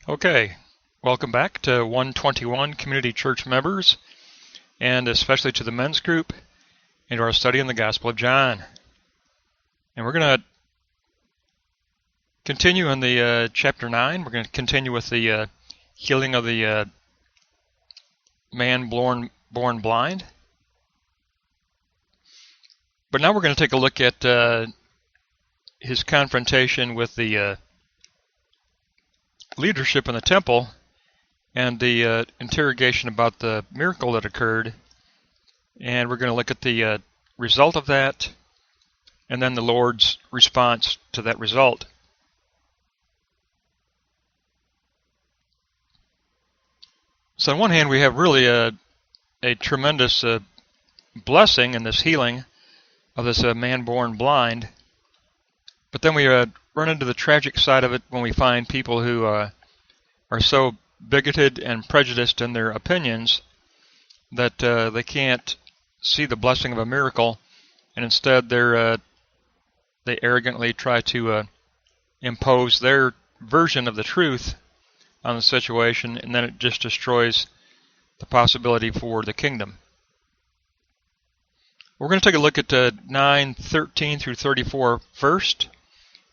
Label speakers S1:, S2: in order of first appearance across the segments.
S1: Okay, welcome back to 121 Community Church members, and especially to the men's group, and to our study in the Gospel of John. And we're going to continue in the chapter 9. We're going to continue with the healing of the man born blind. But now we're going to take a look at his confrontation with the leadership in the temple and the interrogation about the miracle that occurred, and we're going to look at the result of that and then the Lord's response to that result. So on one hand, we have really a tremendous blessing in this healing of this man born blind, but then we run into the tragic side of it when we find people who are so bigoted and prejudiced in their opinions that they can't see the blessing of a miracle, and instead they arrogantly try to impose their version of the truth on the situation, and then it just destroys the possibility for the kingdom. We're going to take a look at 9:13 through 34 first.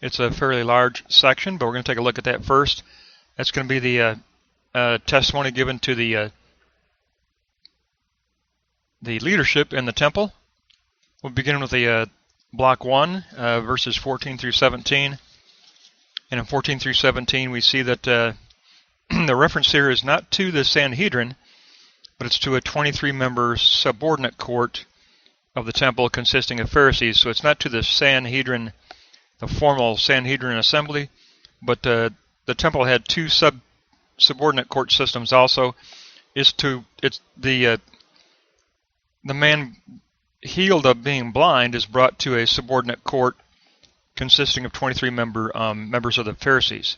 S1: It's a fairly large section, but we're going to take a look at that first. That's going to be the testimony given to the leadership in the temple. We'll begin with the block 1, verses 14 through 17. And in 14 through 17, we see that the reference here is not to the Sanhedrin, but it's to a 23-member subordinate court of the temple consisting of Pharisees. So it's not to the Sanhedrin, the formal Sanhedrin assembly, but the temple had two subordinate court systems also. It's the man healed of being blind is brought to a subordinate court consisting of 23 members of the Pharisees.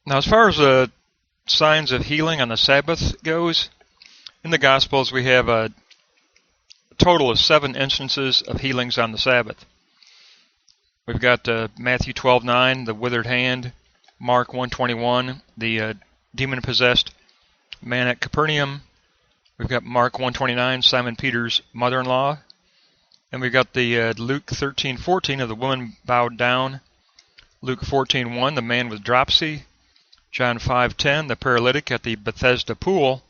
S1: Now, as far as signs of healing on the Sabbath goes, in the Gospels we have a total of 7 instances of healings on the Sabbath. We've got Matthew 12:9, the withered hand; Mark 1:21, the demon-possessed man at Capernaum; we've got Mark 1:29, Simon Peter's mother-in-law; and we've got the Luke 13:14 of the woman bowed down; Luke 14:1, the man with dropsy; John 5:10, the paralytic at the Bethesda pool;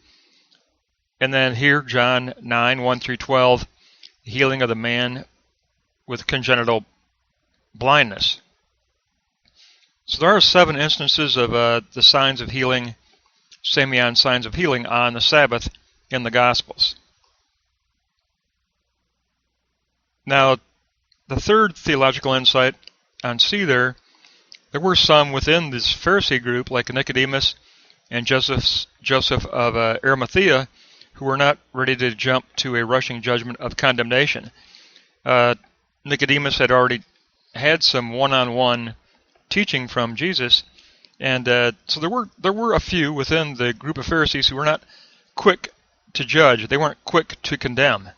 S1: and then here, John 9:1 through 12, the healing of the man with congenital blindness. So there are 7 instances of the signs of healing, Samian signs of healing on the Sabbath in the Gospels. Now, the third theological insight on C there were some within this Pharisee group, like Nicodemus and Joseph of Arimathea, who were not ready to jump to a rushing judgment of condemnation. Nicodemus had already had some one-on-one teaching from Jesus, and so there were a few within the group of Pharisees who were not quick to judge. They weren't quick to condemn.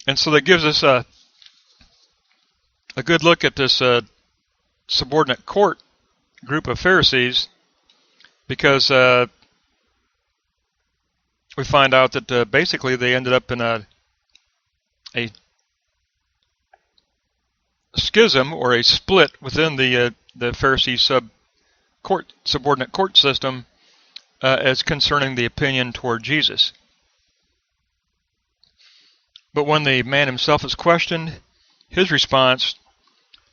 S1: And so that gives us a good look at this subordinate court group of Pharisees, because we find out that basically they ended up in a schism or a split within the Pharisee subordinate court system as concerning the opinion toward Jesus. But when the man himself is questioned, his response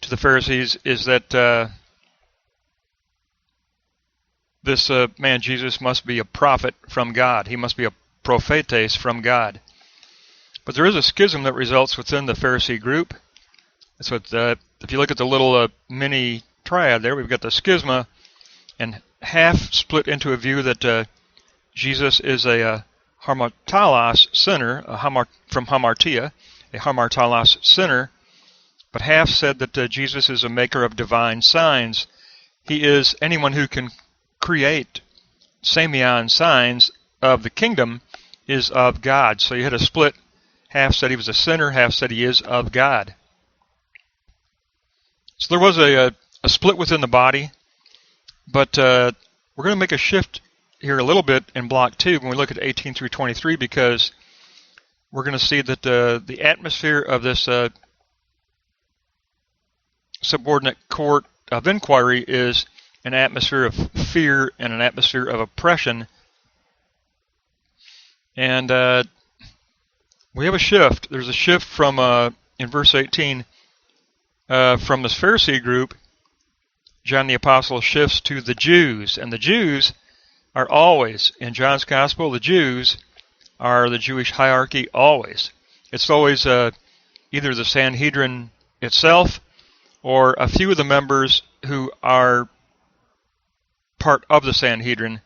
S1: to the Pharisees is that this man Jesus must be a prophet from God. He must be a prophetes from God. But there is a schism that results within the Pharisee group. So if you look at the little mini triad there, we've got the schisma, and half split into a view that Jesus is a hamartalos sinner, from hamartia, a hamartalos sinner, but half said that Jesus is a maker of divine signs. He is anyone who can create Samian signs of the kingdom is of God. So you had a split. Half said he was a sinner, half said he is of God. So there was a split within the body, but we're going to make a shift here a little bit in Block 2 when we look at 18 through 23, because we're going to see that the atmosphere of this subordinate court of inquiry is an atmosphere of fear and an atmosphere of oppression. And we have a shift. There's a shift from, in verse 18, from this Pharisee group. John the Apostle shifts to the Jews. And the Jews are always, in John's Gospel, the Jews are the Jewish hierarchy always. It's always either the Sanhedrin itself or a few of the members who are part of the Sanhedrin.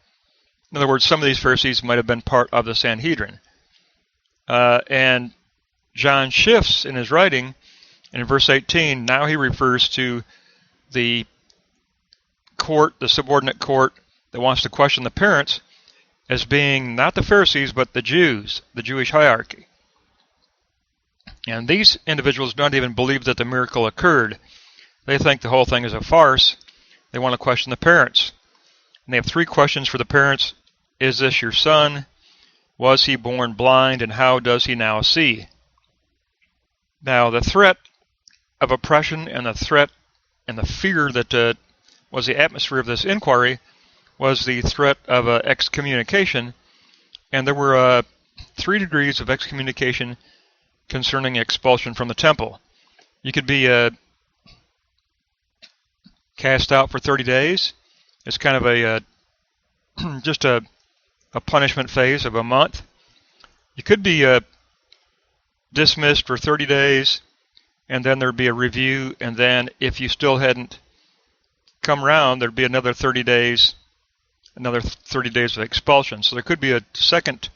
S1: In other words, some of these Pharisees might have been part of the Sanhedrin. And John shifts in his writing, and in verse 18, now he refers to the court, the subordinate court that wants to question the parents, as being not the Pharisees, but the Jews, the Jewish hierarchy. And these individuals don't even believe that the miracle occurred. They think the whole thing is a farce. They want to question the parents. And they have 3 questions for the parents. Is this your son? Was he born blind, and how does he now see? Now, the threat of oppression and the threat and the fear that was the atmosphere of this inquiry was the threat of excommunication. And there were 3 degrees of excommunication concerning expulsion from the temple. You could be cast out for 30 days. It's kind of a just a punishment phase of a month. You could be dismissed for 30 days, and then there'd be a review, and then if you still hadn't come around, there'd be another 30 days of expulsion. So there could be a second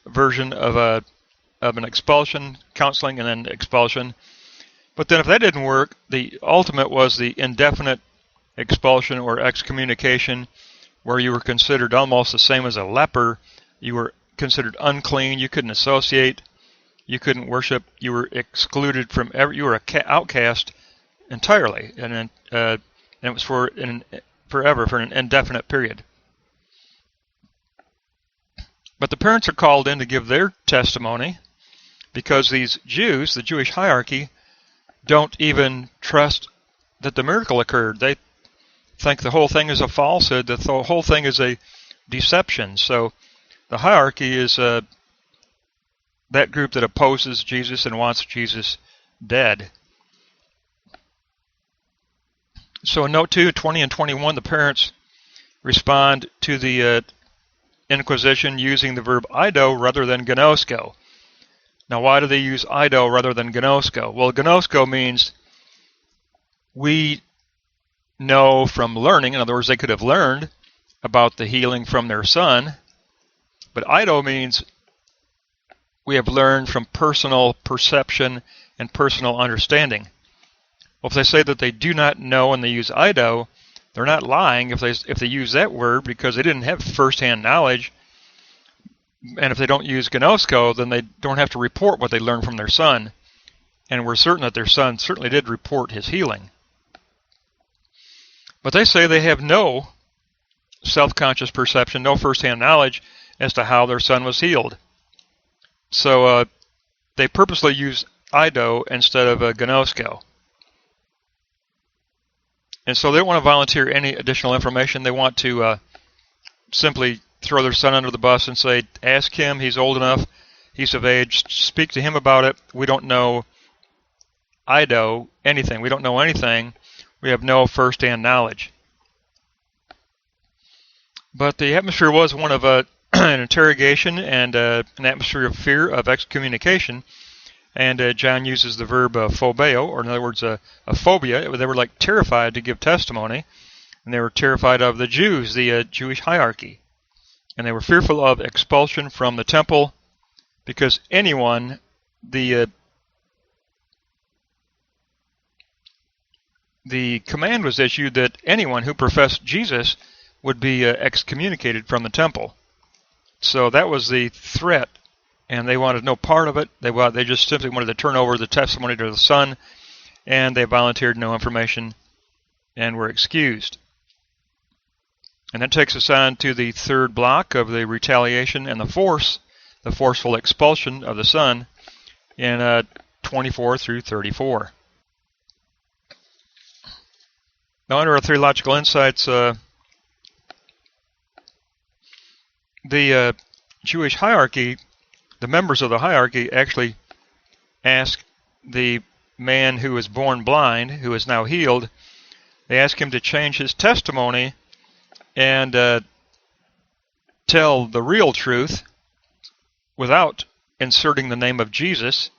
S1: version of an expulsion, counseling, and then expulsion. But then if that didn't work, the ultimate was the indefinite expulsion or excommunication, where you were considered almost the same as a leper. You were considered unclean. You couldn't associate. You couldn't worship. You were excluded from you were an outcast entirely, and it was forever, for an indefinite period. But the parents are called in to give their testimony, because these Jews, the Jewish hierarchy, don't even trust that the miracle occurred. They think the whole thing is a falsehood, that the whole thing is a deception. So the hierarchy is that group that opposes Jesus and wants Jesus dead. So in note 2, 20 and 21, the parents respond to the Inquisition using the verb ido rather than gnosko. Now, why do they use ido rather than gnosko? Well, gnosko means we know from learning. In other words, they could have learned about the healing from their son. But ido means we have learned from personal perception and personal understanding. Well, if they say that they do not know and they use ido, they're not lying if they use that word, because they didn't have first-hand knowledge. And if they don't use gnosko, then they don't have to report what they learned from their son. And we're certain that their son certainly did report his healing. But they say they have no self-conscious perception, no first-hand knowledge as to how their son was healed. So they purposely use ido instead of gnosko. And so they don't want to volunteer any additional information. They want to simply throw their son under the bus and say, ask him, he's old enough, he's of age, speak to him about it. We don't know ido anything. We don't know anything. We have no first-hand knowledge. But the atmosphere was one of an interrogation and an atmosphere of fear, of excommunication. And John uses the verb phobeo, or in other words, a phobia. They were like terrified to give testimony, and they were terrified of the Jews, the Jewish hierarchy. And they were fearful of expulsion from the temple, because anyone, the command was issued that anyone who professed Jesus would be excommunicated from the temple. So that was the threat, and they wanted no part of it. They just simply wanted to turn over the testimony to the Son, and they volunteered no information and were excused. And that takes us on to the third block of the retaliation and the forceful expulsion of the son in 24 through 34. Now, under our theological insights, the Jewish hierarchy, the members of the hierarchy actually ask the man who was born blind, who is now healed, they ask him to change his testimony and tell the real truth without inserting the name of Jesus.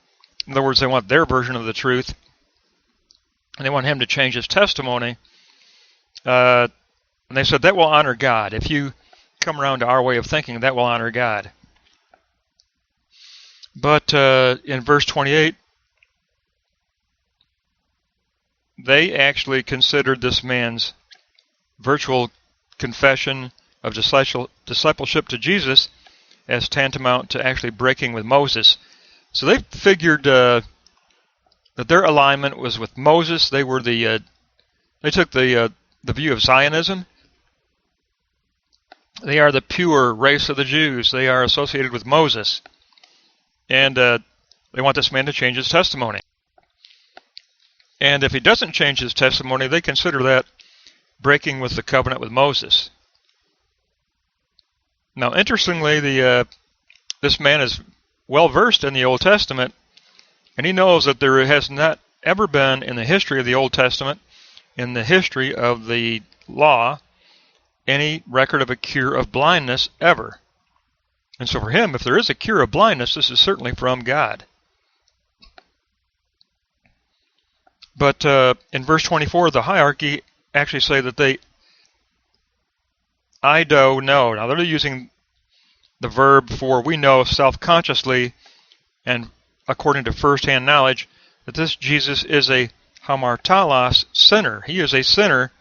S1: In other words, they want their version of the truth, and they want him to change his testimony. And they said that will honor God. If you come around to our way of thinking, that will honor God. But in verse 28, they actually considered this man's virtual confession of discipleship to Jesus as tantamount to actually breaking with Moses. So they figured that their alignment was with Moses. They were they took the view of Zionism. They are the pure race of the Jews. They are associated with Moses. And they want this man to change his testimony. And if he doesn't change his testimony, they consider that breaking with the covenant with Moses. Now, interestingly, this man is well versed in the Old Testament, and he knows that there has not ever been in the history of the Old Testament, in the history of the law, any record of a cure of blindness ever. And so for him, if there is a cure of blindness, this is certainly from God. But in verse 24, the hierarchy actually say that I do know. Now they're using the verb for we know self-consciously and according to first-hand knowledge that this Jesus is a hamartalos sinner. He is a sinner,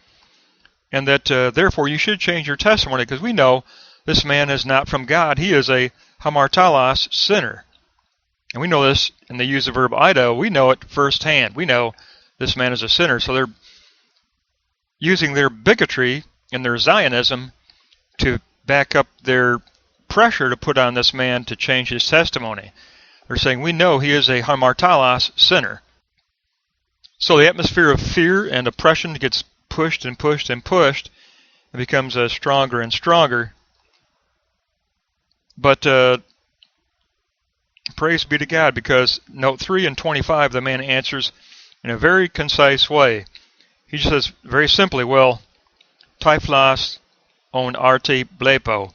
S1: and that therefore you should change your testimony because we know this man is not from God. He is a hamartalos sinner. And we know this, and they use the verb ido. We know it firsthand. We know this man is a sinner. So they're using their bigotry and their Zionism to back up their pressure to put on this man to change his testimony. They're saying, we know he is a hamartalos sinner. So the atmosphere of fear and oppression gets pushed and pushed and pushed. It becomes stronger and stronger. But praise be to God, because note 3 and 25, the man answers in a very concise way. He just says very simply, well, typhlos on arti blepo.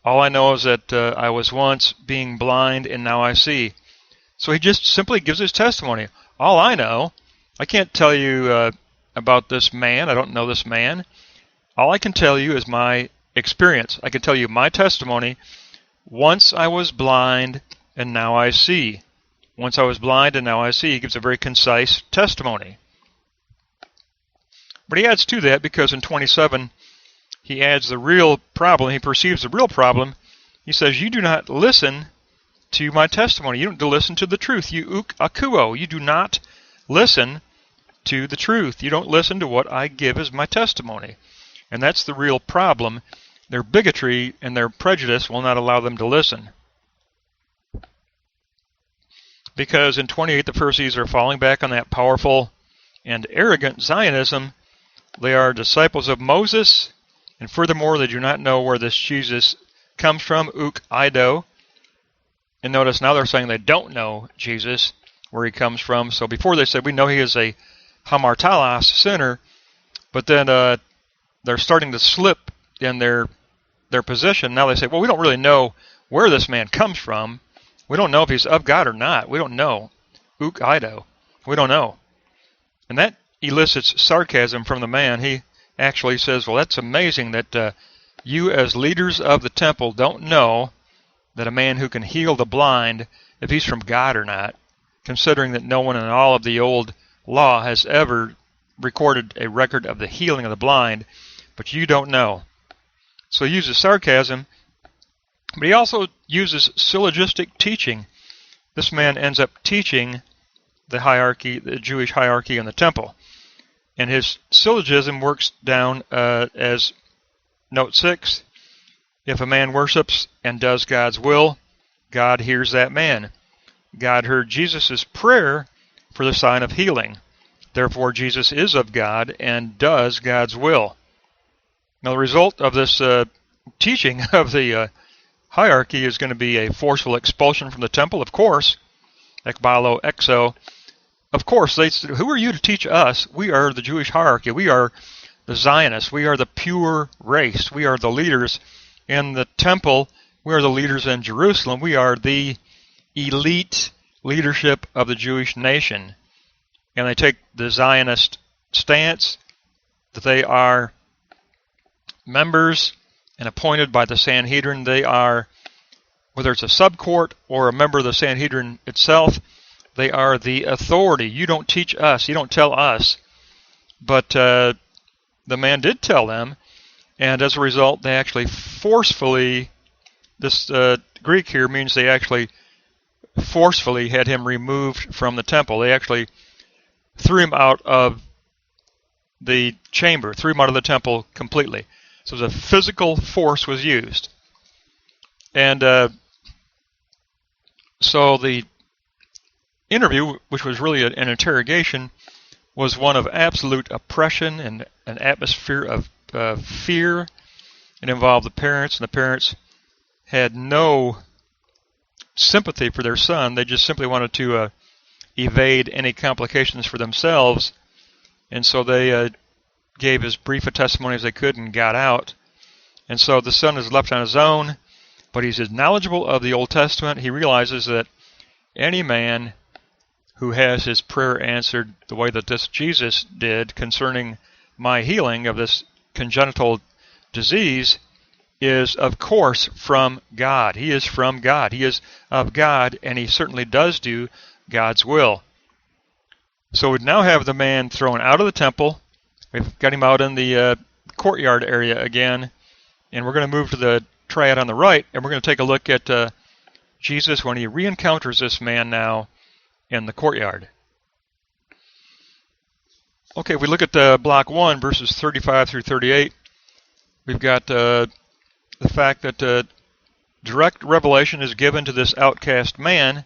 S1: All I know is that I was once being blind and now I see. So he just simply gives his testimony. All I know, I can't tell you about this man. I don't know this man. All I can tell you is my experience. I can tell you my testimony. Once I was blind and now I see. Once I was blind and now I see. He gives a very concise testimony. But he adds to that because in 27, he adds the real problem. He perceives the real problem. He says, you do not listen to my testimony. You don't listen to the truth. You uk akuo. You do not listen to the truth. You don't listen to what I give as my testimony. And that's the real problem. Their bigotry and their prejudice will not allow them to listen. Because in 28, the Pharisees are falling back on that powerful and arrogant Zionism. They are disciples of Moses, and furthermore, they do not know where this Jesus comes from, uk ido. And notice now they're saying they don't know Jesus, where he comes from. So before they said, we know he is a hamartalos sinner, but then they're starting to slip in their position. Now they say, well, we don't really know where this man comes from. We don't know if he's of God or not. We don't know. Uk ido. We don't know. And that elicits sarcasm from the man. He actually says, well, that's amazing that you as leaders of the temple don't know that a man who can heal the blind, if he's from God or not, considering that no one in all of the old law has ever recorded a record of the healing of the blind, but you don't know. So he uses sarcasm, but he also uses syllogistic teaching. This man ends up teaching the hierarchy, the Jewish hierarchy in the temple. And his syllogism works down as note 6. If a man worships and does God's will, God hears that man. God heard Jesus' prayer for the sign of healing. Therefore, Jesus is of God and does God's will. Now, the result of this teaching of the hierarchy is going to be a forceful expulsion from the temple, of course. Ekbalo, exo. Of course, they said, who are you to teach us? We are the Jewish hierarchy. We are the Zionists. We are the pure race. We are the leaders in the temple. We are the leaders in Jerusalem. We are the elite leadership of the Jewish nation. And they take the Zionist stance that they are members and appointed by the Sanhedrin. They are, whether it's a subcourt or a member of the Sanhedrin itself, they are the authority. You don't teach us. You don't tell us. But the man did tell them, and as a result, they actually forcefully, this Greek here means they actually forcefully had him removed from the temple. They actually threw him out of the chamber, threw him out of the temple completely. So the physical force was used. And so the interview, which was really an interrogation, was one of absolute oppression and an atmosphere of fear. It involved the parents, and the parents had no sympathy for their son. They just simply wanted to evade any complications for themselves, and so they gave as brief a testimony as they could and got out. And so the son is left on his own, but he's as knowledgeable of the Old Testament. He realizes that any man who has his prayer answered the way that this Jesus did concerning my healing of this congenital disease is, of course, from God. He is from God. He is of God, and he certainly does do God's will. So we now have the man thrown out of the temple. We've got him out in the courtyard area again, and we're going to move to the triad on the right, and we're going to take a look at Jesus when he re-encounters this man now in the courtyard. Okay, if we look at block 1, verses 35 through 38, we've got the fact that direct revelation is given to this outcast man,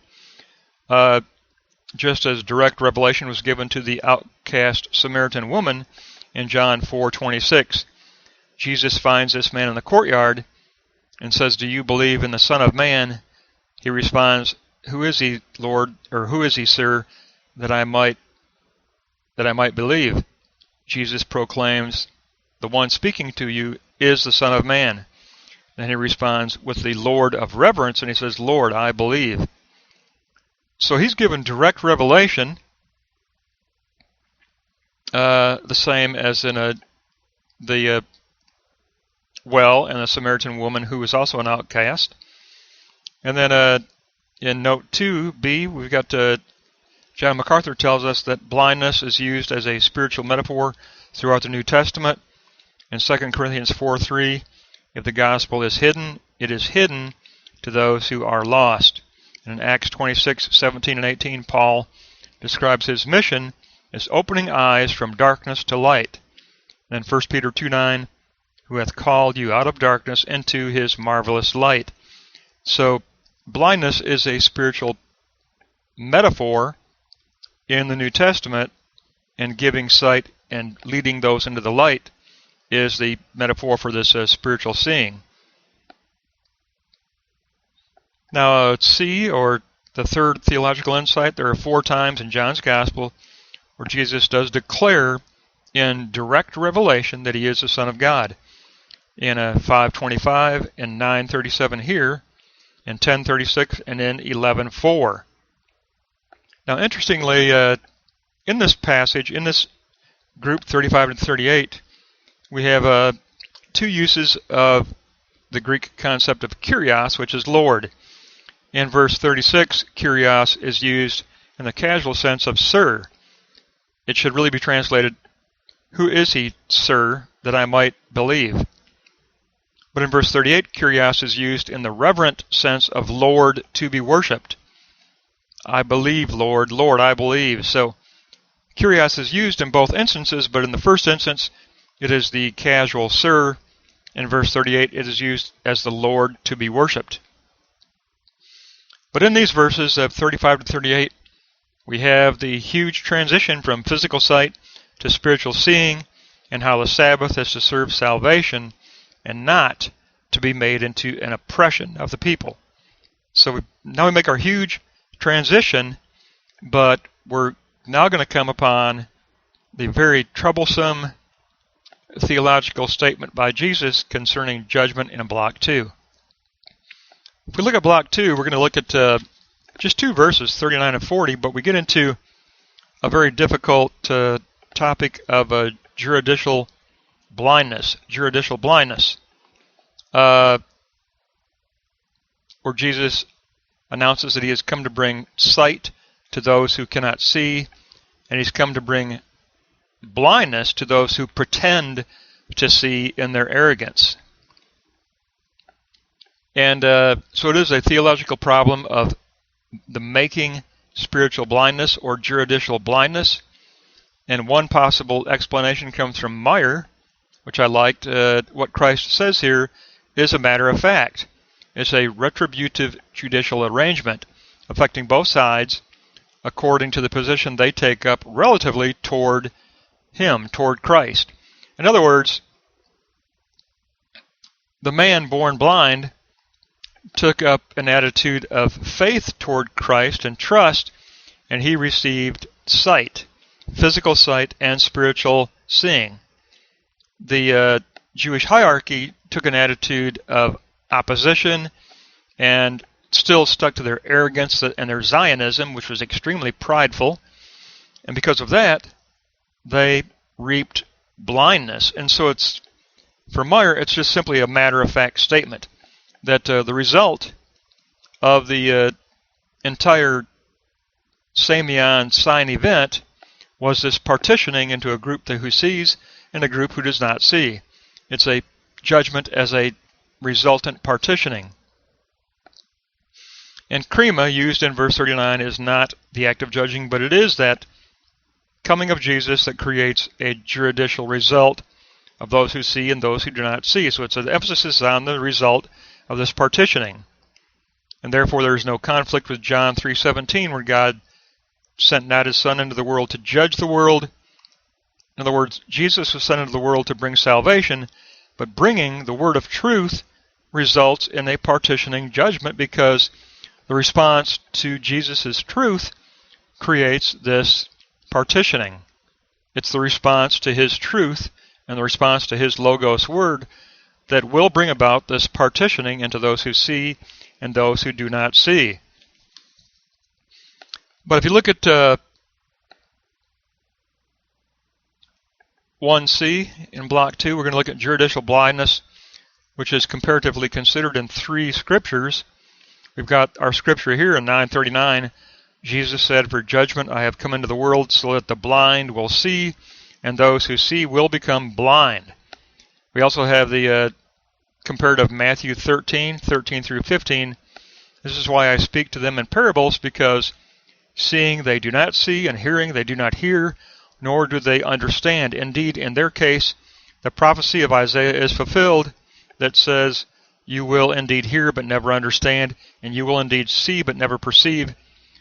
S1: just as direct revelation was given to the outcast Samaritan woman in John 4:26. Jesus finds this man in the courtyard and says, "Do you believe in the Son of Man?" He responds, "Who is he, Lord, or who is he, sir, that I might believe?" Jesus proclaims, "The one speaking to you is the Son of Man." And he responds with the Lord of reverence, and he says, "Lord, I believe." So he's given direct revelation, the same as in the well and the Samaritan woman who was also an outcast. And then in note 2b, we've got John MacArthur tells us that blindness is used as a spiritual metaphor throughout the New Testament. In 2 Corinthians 4:3, if the gospel is hidden, it is hidden to those who are lost. And in Acts 26:17 and 18, Paul describes his mission as opening eyes from darkness to light. And in 1 Peter 2:9, who hath called you out of darkness into his marvelous light. So blindness is a spiritual metaphor in the New Testament, and giving sight and leading those into the light is the metaphor for this spiritual seeing. Now, C, or the third theological insight, there are 4 times in John's Gospel where Jesus does declare in direct revelation that he is the Son of God. In 5:25, in 9:37 here, in 10:36, and in 11:4. Now, interestingly, in this passage, in this group 35 and 38, we have 2 uses of the Greek concept of Kyrios, which is Lord. In verse 36, Kyrios is used in the casual sense of Sir. It should really be translated, "Who is he, Sir, that I might believe?" But in verse 38, Kyrios is used in the reverent sense of Lord to be worshipped. I believe, Lord. Lord, I believe. So Kyrios is used in both instances, but in the first instance, it is the casual sir. In verse 38, it is used as the Lord to be worshipped. But in these verses of 35 to 38, we have the huge transition from physical sight to spiritual seeing, and how the Sabbath is to serve salvation and not to be made into an oppression of the people. So now we make our huge transition, but we're now going to come upon the very troublesome theological statement by Jesus concerning judgment in Block 2. If we look at Block 2, we're going to look at just two verses, 39 and 40, but we get into a very difficult topic of juridical blindness. Juridical blindness. Where Jesus announces that he has come to bring sight to those who cannot see, and he's come to bring blindness to those who pretend to see in their arrogance. And so it is a theological problem of the making spiritual blindness or juridical blindness. And one possible explanation comes from Meyer, which I liked. What Christ says here is a matter of fact. It's a retributive judicial arrangement affecting both sides according to the position they take up relatively toward him, toward Christ. In other words, the man born blind took up an attitude of faith toward Christ and trust, and he received sight, physical sight and spiritual seeing. The Jewish hierarchy took an attitude of opposition and still stuck to their arrogance and their Zionism, which was extremely prideful, and because of that, they reaped blindness. And so it's, for Meyer, it's just simply a matter-of-fact statement that the result of the entire Samion sign event was this partitioning into a group who sees and a group who does not see. It's a judgment as a resultant partitioning. And krima, used in verse 39, is not the act of judging, but it is that coming of Jesus that creates a juridical result of those who see and those who do not see. So it's an emphasis on the result of this partitioning. And therefore there is no conflict with John 3:17, where God sent not his Son into the world to judge the world. In other words, Jesus was sent into the world to bring salvation, but bringing the word of truth results in a partitioning judgment, because the response to Jesus' truth creates this partitioning. It's the response to his truth and the response to his Logos word that will bring about this partitioning into those who see and those who do not see. But if you look at 1c in Block 2, we're going to look at juridical blindness, which is comparatively considered in three scriptures. We've got our scripture here in 9:39. Jesus said, "For judgment I have come into the world, so that the blind will see, and those who see will become blind." We also have the comparative Matthew 13 through 15. "This is why I speak to them in parables, because seeing they do not see, and hearing they do not hear, nor do they understand. Indeed, in their case, the prophecy of Isaiah is fulfilled that says, you will indeed hear but never understand, and you will indeed see but never perceive.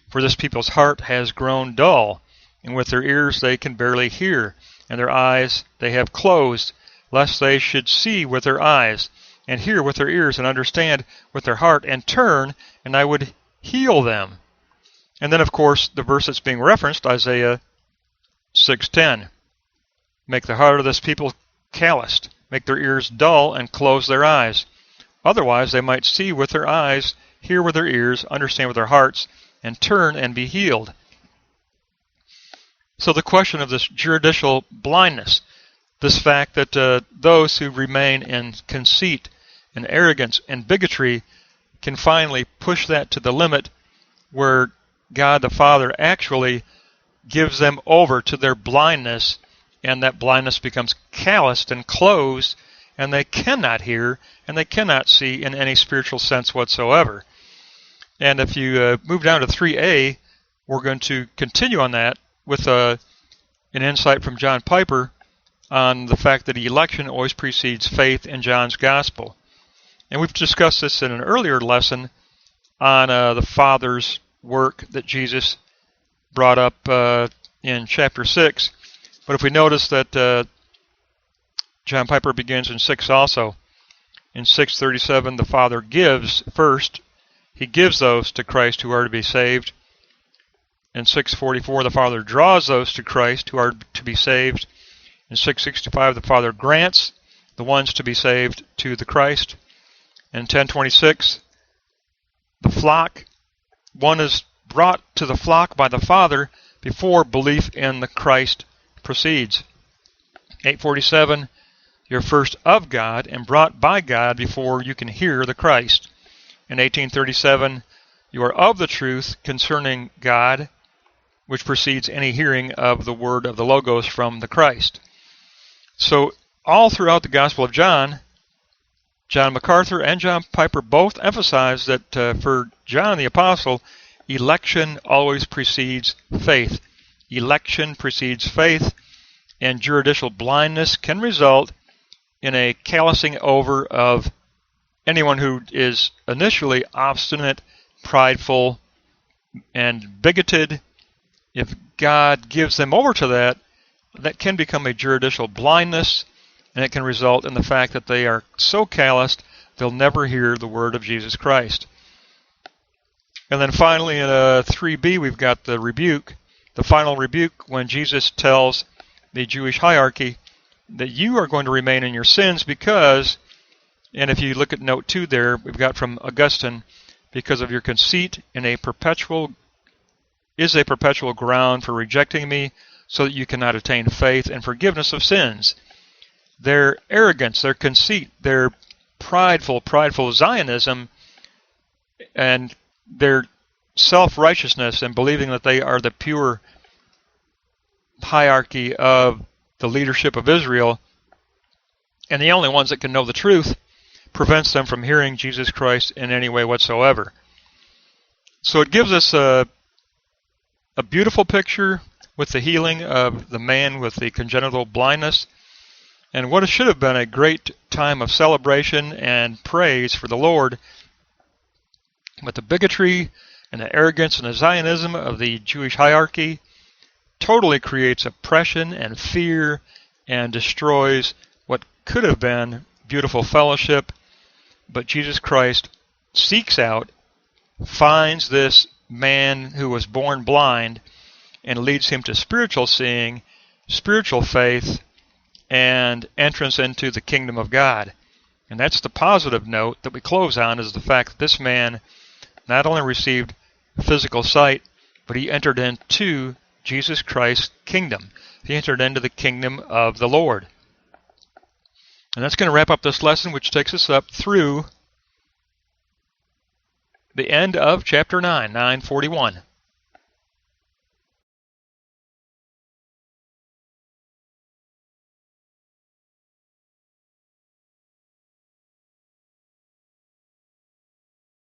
S1: For this people's heart has grown dull, and with their ears they can barely hear, and their eyes they have closed, lest they should see with their eyes, and hear with their ears, and understand with their heart, and turn, and I would heal them." And then, of course, the verse that's being referenced, Isaiah 6:10. "Make the heart of this people calloused, make their ears dull, and close their eyes. Otherwise they might see with their eyes, hear with their ears, understand with their hearts, and turn and be healed." So the question of this juridical blindness, this fact that those who remain in conceit and arrogance and bigotry can finally push that to the limit where God the Father actually gives them over to their blindness, and that blindness becomes calloused and closed, and they cannot hear and they cannot see in any spiritual sense whatsoever. And if you move down to 3a, we're going to continue on that with an insight from John Piper on the fact that election always precedes faith in John's Gospel. And we've discussed this in an earlier lesson on the Father's work that Jesus brought up in chapter 6. But if we notice that John Piper begins in 6 also. In 6:37, the Father gives first. He gives those to Christ who are to be saved. In 6:44, the Father draws those to Christ who are to be saved. In 6:65, the Father grants the ones to be saved to the Christ. In 10:26, the flock, one is brought to the flock by the Father before belief in the Christ proceeds. 8:47, you're first of God and brought by God before you can hear the Christ. In 18:37, you are of the truth concerning God, which precedes any hearing of the word of the Logos from the Christ. So all throughout the Gospel of John, John MacArthur and John Piper both emphasize that for John the Apostle, election always precedes faith. Election precedes faith, and juridical blindness can result in a callousing over of anyone who is initially obstinate, prideful, and bigoted. If God gives them over to that, that can become a juridical blindness, and it can result in the fact that they are so calloused they'll never hear the word of Jesus Christ. And then finally in 3b we've got the rebuke, the final rebuke, when Jesus tells the Jewish hierarchy that you are going to remain in your sins because, and if you look at note 2 there, we've got from Augustine, because of your conceit is a perpetual ground for rejecting me, so that you cannot attain faith and forgiveness of sins. Their arrogance, their conceit, their prideful Zionism, and their self-righteousness and believing that they are the pure hierarchy of the leadership of Israel, and the only ones that can know the truth, prevents them from hearing Jesus Christ in any way whatsoever. So it gives us a beautiful picture with the healing of the man with the congenital blindness, and what should have been a great time of celebration and praise for the Lord. But the bigotry and the arrogance and the Zionism of the Jewish hierarchy totally creates oppression and fear and destroys what could have been beautiful fellowship. But Jesus Christ seeks out, finds this man who was born blind, and leads him to spiritual seeing, spiritual faith, and entrance into the kingdom of God. And that's the positive note that we close on, is the fact that this man not only received physical sight, but he entered into Jesus Christ's kingdom. He entered into the kingdom of the Lord. And that's going to wrap up this lesson, which takes us up through the end of chapter 9, 9:41.